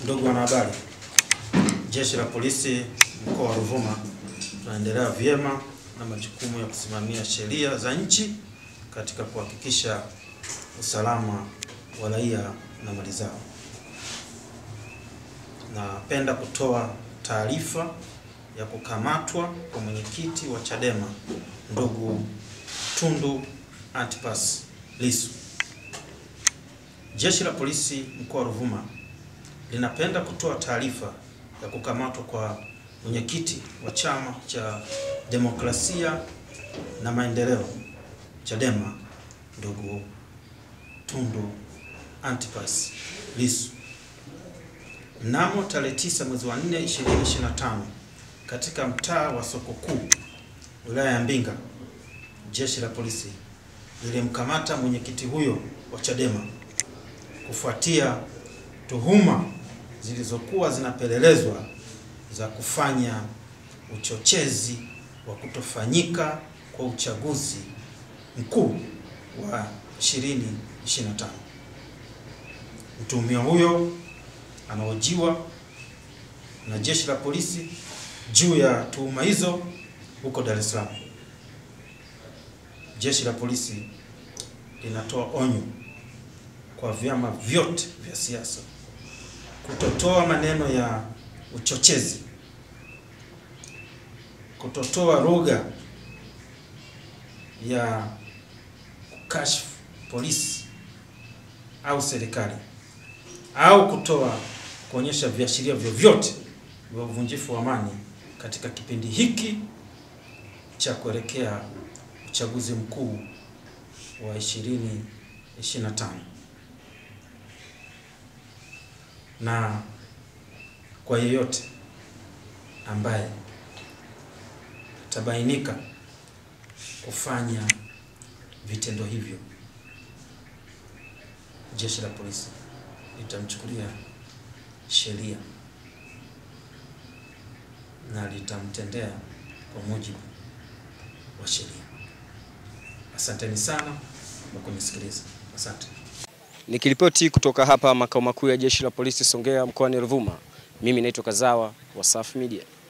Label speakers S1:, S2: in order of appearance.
S1: Ndugu wanahabari, Jeshi la Polisi mkoa wa Ruvuma tunaendelea vyema na majukumu ya kusimamia sheria za nchi katika kuhakikisha usalama wa raia na mali zao. Napenda kutoa taarifa ya kukamatwa kwa mwenyekiti wa Chadema ndugu Tundu Antipas Lissu. Jeshi la Polisi mkoa wa Ruvuma linapenda kutoa taarifa ya kukamatwa kwa mwenyekiti wa Chama cha Demokrasia na Maendeleo Chadema ndugu Tundu Antipas Lissu. Mnamo tarehe 9 mwezi wa 4 2025 katika mtaa wa Soko Kuu wilaya ya Mbinga, Jeshi la Polisi lilimkamata mwenyekiti huyo wa Chadema kufuatia tuhuma zilizokuwa zinapelelezwa za kufanya uchochezi wa kutofanyika kwa uchaguzi mkuu wa 2025. Mtuhumiwa huyo anahojiwa na Jeshi la Polisi juu ya tuhuma hizo huko Dar es Salaam. Jeshi la Polisi linatoa onyo kwa vyama vyote vya siasa kutotoa maneno ya uchochezi, kutotoa lugha ya kukashifu polisi au serikali, au kuonyesha viashiria vyovyote vya uvunjifu wa amani katika kipindi hiki cha kuelekea uchaguzi mkuu wa 2025. Na kwa yeyote ambaye tabainika kufanya vitendo hivyo, Jeshi la Polisi litamchukulia sheria na litamtendea kwa mujibu wa sheria. Asanteni sana kwa kunisikiliza. Asante.
S2: Nikiripoti kutoka hapa makao makuu ya Jeshi la Polisi Songea mkoani Ruvuma, mimi naitwa Kazawa wa Safi Media.